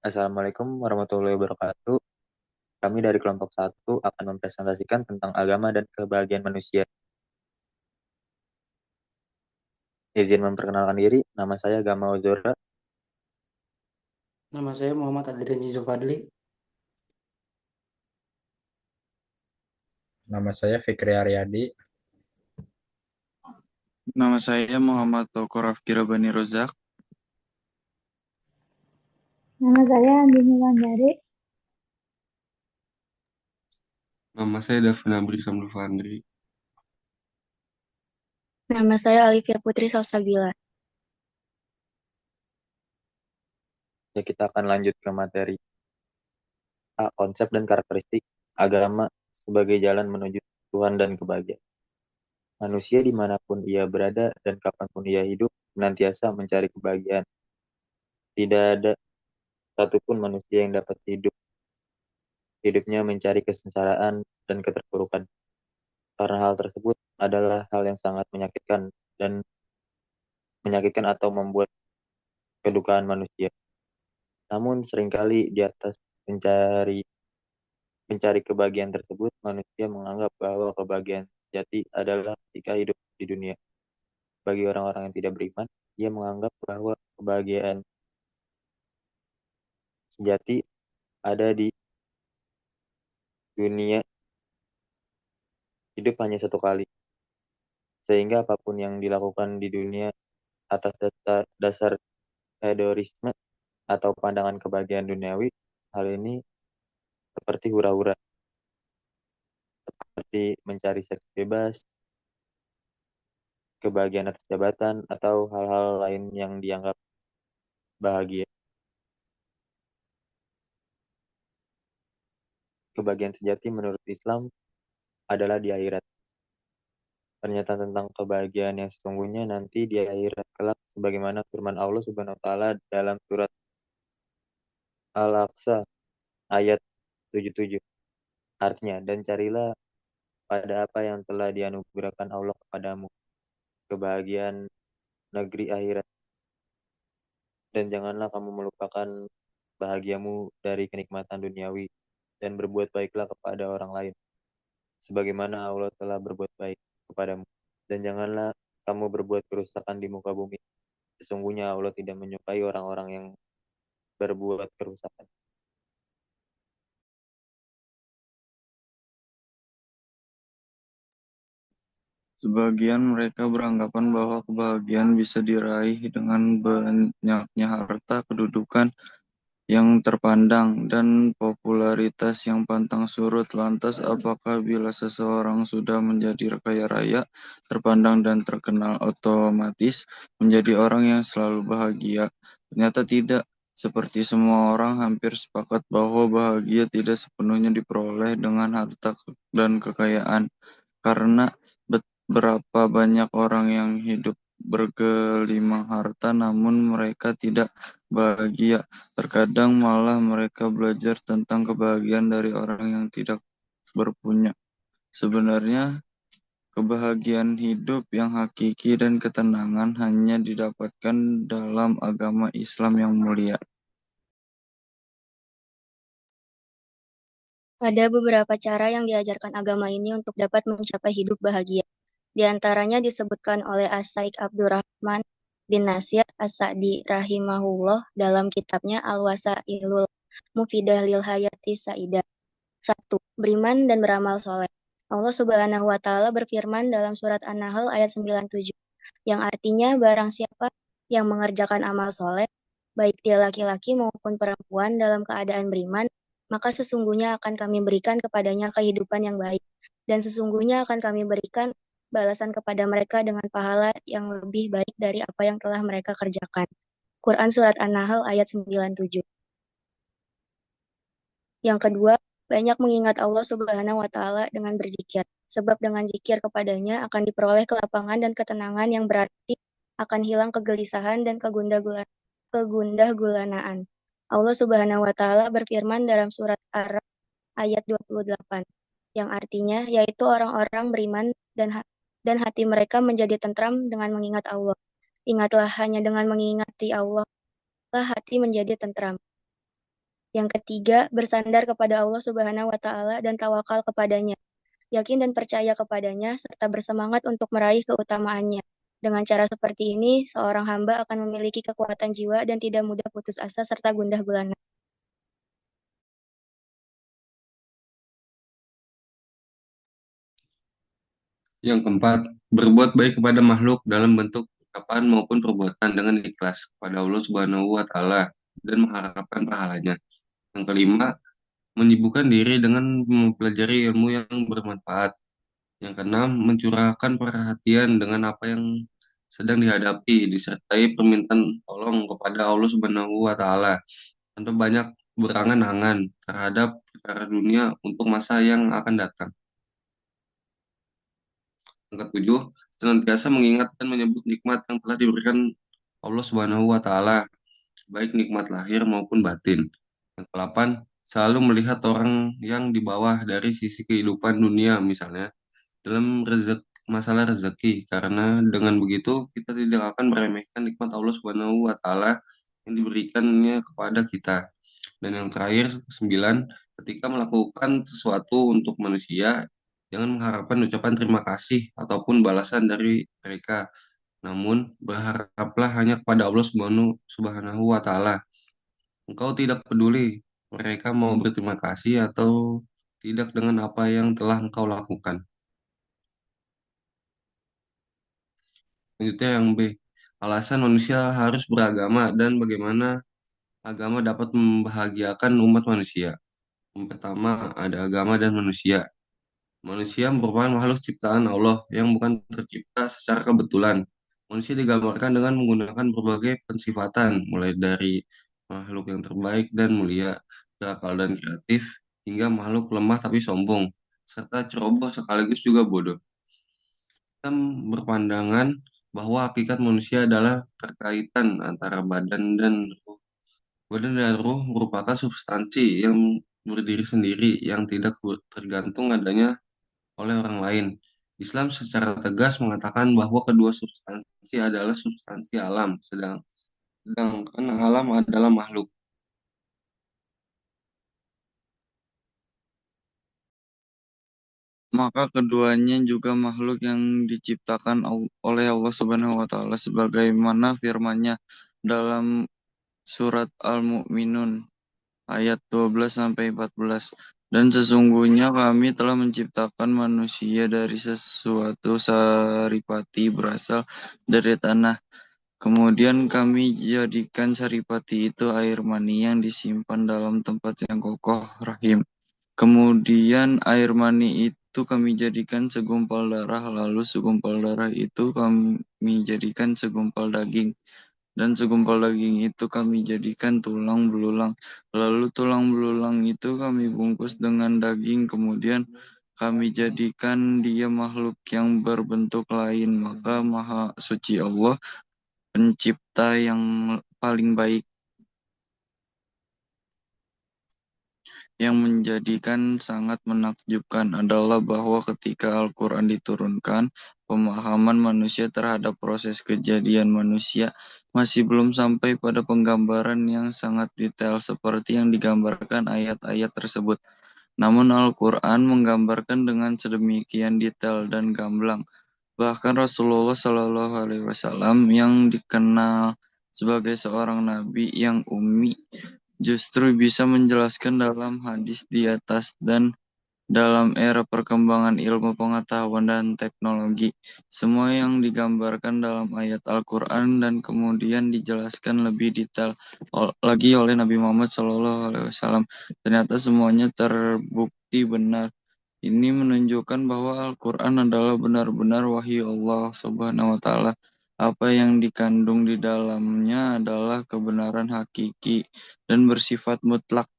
Assalamualaikum warahmatullahi wabarakatuh. Kami dari kelompok satu akan mempresentasikan tentang agama dan kebahagiaan manusia. Izin memperkenalkan diri, nama saya Gama Ozora. Nama saya Muhammad Adrian Zufadli. Nama saya Fikri Aryadi. Nama saya Muhammad Toko Rafki Rabani Rozak. Nama saya Andini Wandari. Nama saya Davin Abri Samsul Fandri. Nama saya Alifia Putri Salsabila. Ya, kita akan lanjut ke materi. Konsep dan karakteristik agama sebagai jalan menuju Tuhan dan kebahagiaan. Manusia dimanapun ia berada dan kapanpun ia hidup, senantiasa mencari kebahagiaan. Tidak ada satupun manusia yang dapat hidupnya mencari kesengsaraan dan keterpurukan. Karena hal tersebut adalah hal yang sangat menyakitkan atau membuat kedukaan manusia. Namun seringkali di atas mencari kebahagiaan tersebut, manusia menganggap bahwa kebahagiaan sejati adalah ketika hidup di dunia. Bagi orang-orang yang tidak beriman, ia menganggap bahwa kebahagiaan sejati ada di dunia, hidup hanya satu kali. Sehingga apapun yang dilakukan di dunia atas dasar hedonisme atau pandangan kebahagiaan duniawi, hal ini seperti hura-hura, seperti mencari seks bebas, kebahagiaan atas jabatan, atau hal-hal lain yang dianggap bahagia. Kebahagiaan sejati menurut Islam adalah di akhirat. Pernyataan tentang kebahagiaan yang sesungguhnya nanti di akhirat kelak sebagaimana firman Allah Subhanahu wa taala dalam surat Al-Aqsa ayat 77. Artinya, dan carilah pada apa yang telah dianugerahkan Allah kepadamu, kebahagiaan negeri akhirat, dan janganlah kamu melupakan bahagiamu dari kenikmatan duniawi, dan berbuat baiklah kepada orang lain, sebagaimana Allah telah berbuat baik kepadamu. Dan janganlah kamu berbuat kerusakan di muka bumi. Sesungguhnya Allah tidak menyukai orang-orang yang berbuat kerusakan. Sebagian mereka beranggapan bahwa kebahagiaan bisa diraih dengan banyaknya harta, kedudukan yang terpandang, dan popularitas yang pantang surut. Lantas, apakah bila seseorang sudah menjadi kaya raya, terpandang, dan terkenal, otomatis menjadi orang yang selalu bahagia? Ternyata tidak. Seperti semua orang hampir sepakat bahwa bahagia tidak sepenuhnya diperoleh dengan harta dan kekayaan. Karena berapa banyak orang yang hidup bergelimang harta namun mereka tidak bahagia. Terkadang malah mereka belajar tentang kebahagiaan dari orang yang tidak berpunya. Sebenarnya kebahagiaan hidup yang hakiki dan ketenangan hanya didapatkan dalam agama Islam yang mulia. Ada beberapa cara yang diajarkan agama ini untuk dapat mencapai hidup bahagia. Di antaranya disebutkan oleh As-Syaikh Abdurrahman bin Nasir As-Sa'di rahimahullah dalam kitabnya Al-Wasailul Mufidah lil Hayati Sa'idah. 1. Beriman dan beramal soleh. Allah Subhanahu wa taala berfirman dalam surat An-Nahl ayat 97, yang artinya barang siapa yang mengerjakan amal soleh, baik dia laki-laki maupun perempuan dalam keadaan beriman, maka sesungguhnya akan kami berikan kepadanya kehidupan yang baik, dan sesungguhnya akan kami berikan balasan kepada mereka dengan pahala yang lebih baik dari apa yang telah mereka kerjakan. Quran Surat An-Nahl ayat 97. Yang kedua, banyak mengingat Allah Subhanahu wa taala dengan berzikir, sebab dengan zikir kepadanya akan diperoleh kelapangan dan ketenangan yang berarti akan hilang kegelisahan dan kegundah-gulanaan. Allah Subhanahu wa taala berfirman dalam surat Ar-Ra'd ayat 28, yang artinya yaitu orang-orang beriman dan hati mereka menjadi tentram dengan mengingat Allah. Ingatlah, hanya dengan mengingati Allah lah hati menjadi tentram. Yang ketiga, bersandar kepada Allah Subhanahu wa Ta'ala dan tawakal kepadanya, yakin dan percaya kepadanya, serta bersemangat untuk meraih keutamaannya. Dengan cara seperti ini, seorang hamba akan memiliki kekuatan jiwa dan tidak mudah putus asa serta gundah gulana. Yang keempat, berbuat baik kepada makhluk dalam bentuk ucapan maupun perbuatan dengan ikhlas kepada Allah Subhanahu wa Ta'ala dan mengharapkan pahalanya. Yang kelima, menyibukkan diri dengan mempelajari ilmu yang bermanfaat. Yang keenam, mencurahkan perhatian dengan apa yang sedang dihadapi, disertai permintaan tolong kepada Allah Subhanahu wa Ta'ala, tanpa banyak berangan-angan terhadap perkara dunia untuk masa yang akan datang. Yang ketujuh, senantiasa mengingat dan menyebut nikmat yang telah diberikan Allah Subhanahu wa Ta'ala, baik nikmat lahir maupun batin. Yang kedelapan, selalu melihat orang yang di bawah dari sisi kehidupan dunia, misalnya dalam masalah rezeki, karena dengan begitu kita tidak akan meremehkan nikmat Allah Subhanahu wa Ta'ala yang diberikannya kepada kita. Dan yang terakhir, sembilan, ketika melakukan sesuatu untuk manusia, jangan mengharapkan ucapan terima kasih ataupun balasan dari mereka. Namun, berharaplah hanya kepada Allah Subhanahu wa Ta'ala. Engkau tidak peduli mereka mau berterima kasih atau tidak dengan apa yang telah engkau lakukan. Selanjutnya yang B, alasan manusia harus beragama dan bagaimana agama dapat membahagiakan umat manusia. Yang pertama, ada agama dan manusia. Manusia merupakan makhluk ciptaan Allah yang bukan tercipta secara kebetulan. Manusia digambarkan dengan menggunakan berbagai pensifatan, mulai dari makhluk yang terbaik dan mulia, berakal dan kreatif, hingga makhluk lemah tapi sombong, serta ceroboh sekaligus juga bodoh. Kita berpandangan bahwa hakikat manusia adalah terkaitan antara badan dan ruh. Badan dan ruh merupakan substansi yang berdiri sendiri yang tidak tergantung adanya oleh orang lain. Islam secara tegas mengatakan bahwa kedua substansi adalah substansi alam, sedangkan alam adalah makhluk. Maka keduanya juga makhluk yang diciptakan oleh Allah Subhanahu wa Ta'ala, sebagaimana firman-Nya dalam surat Al-Mu'minun ayat 12-14. Dan sesungguhnya kami telah menciptakan manusia dari sesuatu saripati berasal dari tanah. Kemudian kami jadikan saripati itu air mani yang disimpan dalam tempat yang kokoh rahim. Kemudian air mani itu kami jadikan segumpal darah, lalu segumpal darah itu kami jadikan segumpal daging. Dan segumpal daging itu kami jadikan tulang belulang. Lalu tulang belulang itu kami bungkus dengan daging. Kemudian kami jadikan dia makhluk yang berbentuk lain. Maka Maha Suci Allah, pencipta yang paling baik. Yang menjadikan sangat menakjubkan adalah bahwa ketika Al-Quran diturunkan, pemahaman manusia terhadap proses kejadian manusia masih belum sampai pada penggambaran yang sangat detail seperti yang digambarkan ayat-ayat tersebut. Namun Al-Quran menggambarkan dengan sedemikian detail dan gamblang. Bahkan Rasulullah Shallallahu Alaihi Wasallam yang dikenal sebagai seorang nabi yang ummi justru bisa menjelaskan dalam hadis di atas. Dan dalam era perkembangan ilmu pengetahuan dan teknologi, semua yang digambarkan dalam ayat Al-Quran dan kemudian dijelaskan lebih detail lagi oleh Nabi Muhammad SAW, ternyata semuanya terbukti benar. Ini menunjukkan bahwa Al-Quran adalah benar-benar wahyu Allah Subhanahu wa Ta'ala. Apa yang dikandung di dalamnya adalah kebenaran hakiki dan bersifat mutlak.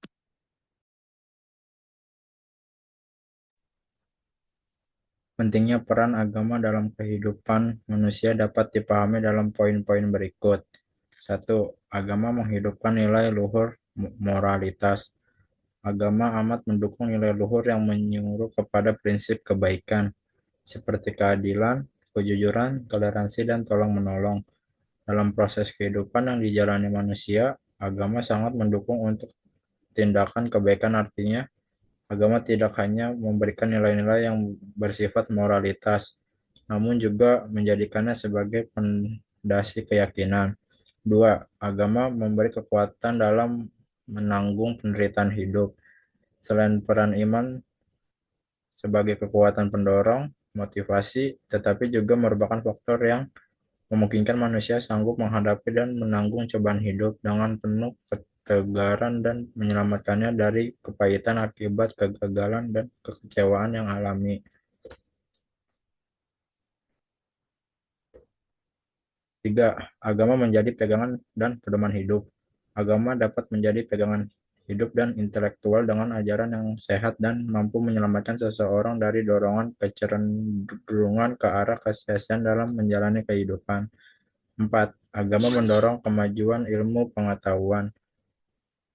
Pentingnya peran agama dalam kehidupan manusia dapat dipahami dalam poin-poin berikut. 1. Agama menghidupkan nilai luhur moralitas. Agama amat mendukung nilai luhur yang menyuruh kepada prinsip kebaikan, seperti keadilan, kejujuran, toleransi, dan tolong-menolong. Dalam proses kehidupan yang dijalani manusia, agama sangat mendukung untuk tindakan kebaikan. Artinya, agama tidak hanya memberikan nilai-nilai yang bersifat moralitas, namun juga menjadikannya sebagai fondasi keyakinan. 2. Agama memberi kekuatan dalam menanggung penderitaan hidup. Selain peran iman sebagai kekuatan pendorong, motivasi, tetapi juga merupakan faktor yang memungkinkan manusia sanggup menghadapi dan menanggung cobaan hidup dengan penuh ketegaran dan menyelamatkannya dari kepahitan akibat kegagalan dan kekecewaan yang alami. 3. Agama menjadi pegangan dan pedoman hidup. Agama dapat menjadi pegangan hidup dan intelektual dengan ajaran yang sehat dan mampu menyelamatkan seseorang dari dorongan kecenderungan ke arah kesia-siaan dalam menjalani kehidupan. 4. Agama mendorong kemajuan ilmu pengetahuan.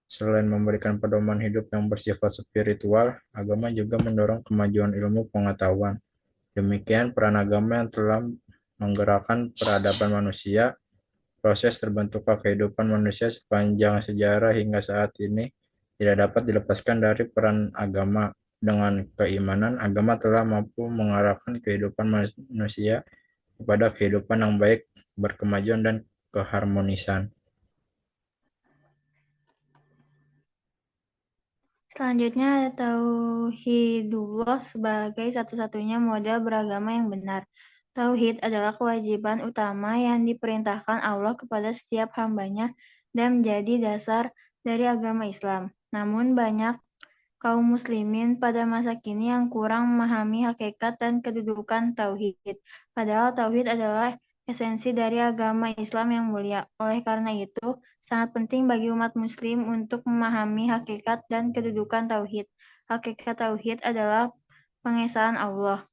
Selain memberikan pedoman hidup yang bersifat spiritual, agama juga mendorong kemajuan ilmu pengetahuan. Demikian peran agama yang telah menggerakkan peradaban manusia. Proses terbentuknya kehidupan manusia sepanjang sejarah hingga saat ini tidak dapat dilepaskan dari peran agama. Dengan keimanan, agama telah mampu mengarahkan kehidupan manusia kepada kehidupan yang baik, berkemajuan, dan keharmonisan. Selanjutnya ada tauhidullah sebagai satu-satunya model beragama yang benar. Tauhid adalah kewajiban utama yang diperintahkan Allah kepada setiap hambanya dan menjadi dasar dari agama Islam. Namun banyak kaum muslimin pada masa kini yang kurang memahami hakikat dan kedudukan tauhid. Padahal tauhid adalah esensi dari agama Islam yang mulia. Oleh karena itu, sangat penting bagi umat muslim untuk memahami hakikat dan kedudukan tauhid. Hakikat tauhid adalah pengesaan Allah.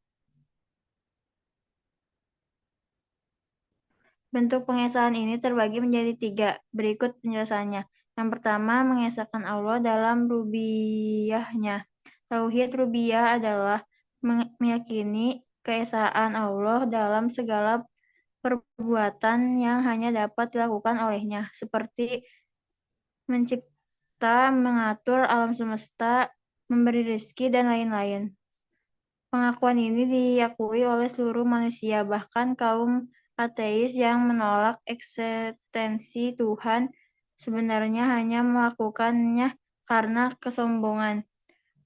Bentuk pengesaan ini terbagi menjadi 3. Berikut penjelasannya. Yang pertama, mengesahkan Allah dalam rububiyahnya. Tauhid rububiyah adalah meyakini keesaan Allah dalam segala perbuatan yang hanya dapat dilakukan olehnya, seperti mencipta, mengatur alam semesta, memberi rezeki, dan lain-lain. Pengakuan ini diakui oleh seluruh manusia, bahkan kaum ateis yang menolak eksistensi Tuhan sebenarnya hanya melakukannya karena kesombongan.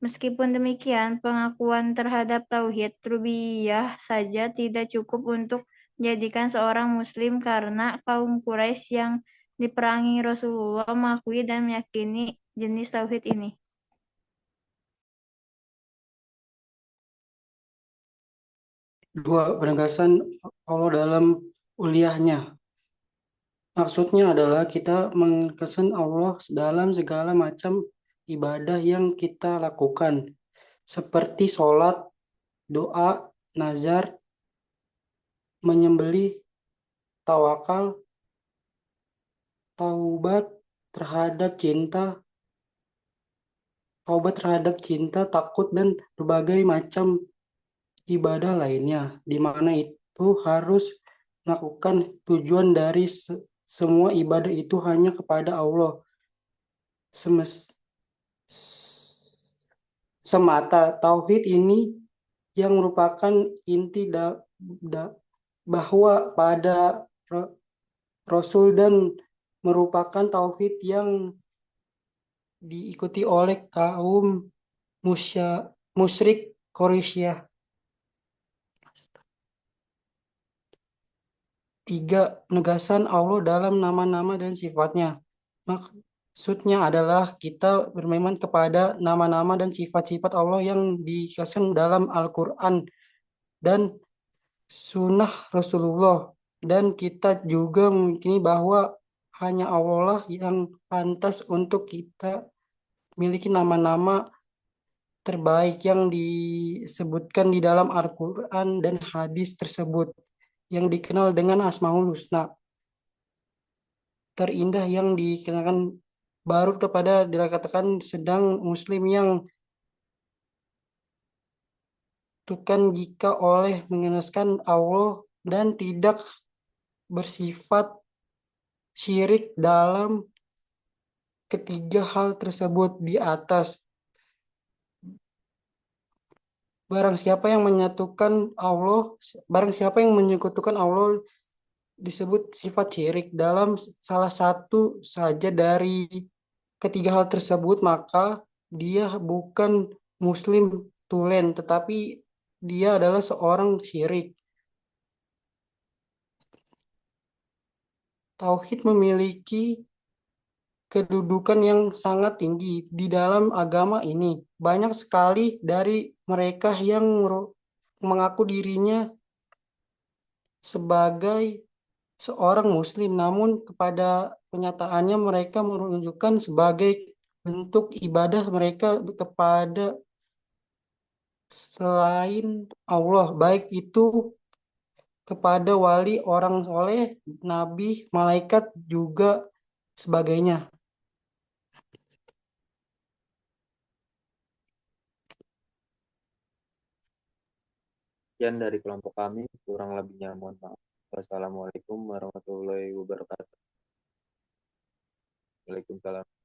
Meskipun demikian, pengakuan terhadap tauhid rububiyah saja tidak cukup untuk menjadikan seorang muslim karena kaum Quraisy yang diperangi Rasulullah mengakui dan meyakini jenis tauhid ini. Dua, penegasan Allah dalam uliyahnya. Maksudnya adalah kita mengesan Allah dalam segala macam ibadah yang kita lakukan, seperti sholat, doa, nazar, menyembelih, tawakal, taubat terhadap cinta, takut, dan berbagai macam ibadah lainnya, di mana itu harus melakukan tujuan dari semua ibadah itu hanya kepada Allah semata. Tauhid ini yang merupakan inti bahwa pada Rasul dan merupakan tauhid yang diikuti oleh kaum musyrik Quraisy. 3. Penegasan Allah dalam nama-nama dan sifatnya. Maksudnya adalah kita beriman kepada nama-nama dan sifat-sifat Allah yang dikasih dalam Al-Quran dan Sunnah Rasulullah. Dan kita juga meyakini bahwa hanya Allah lah yang pantas untuk kita miliki nama-nama terbaik yang disebutkan di dalam Al-Quran dan hadis tersebut, yang dikenal dengan Asmaul Husna, terindah yang dikenakan baru kepada dikatakan sedang muslim yang tukan jika oleh mengenaskan Allah dan tidak bersifat syirik dalam ketiga hal tersebut di atas. Barang siapa yang menyekutukan Allah disebut sifat syirik dalam salah satu saja dari ketiga hal tersebut, maka dia bukan muslim tulen, tetapi dia adalah seorang syirik. Tauhid memiliki kedudukan yang sangat tinggi di dalam agama ini. Banyak sekali dari mereka yang mengaku dirinya sebagai seorang muslim, namun pada kenyataannya mereka menunjukkan sebagai bentuk ibadah mereka kepada selain Allah, baik itu kepada wali, orang soleh, nabi, malaikat, juga sebagainya. Sekian dari kelompok kami, kurang lebihnya mohon maaf. Wassalamualaikum warahmatullahi wabarakatuh. Waalaikumsalam.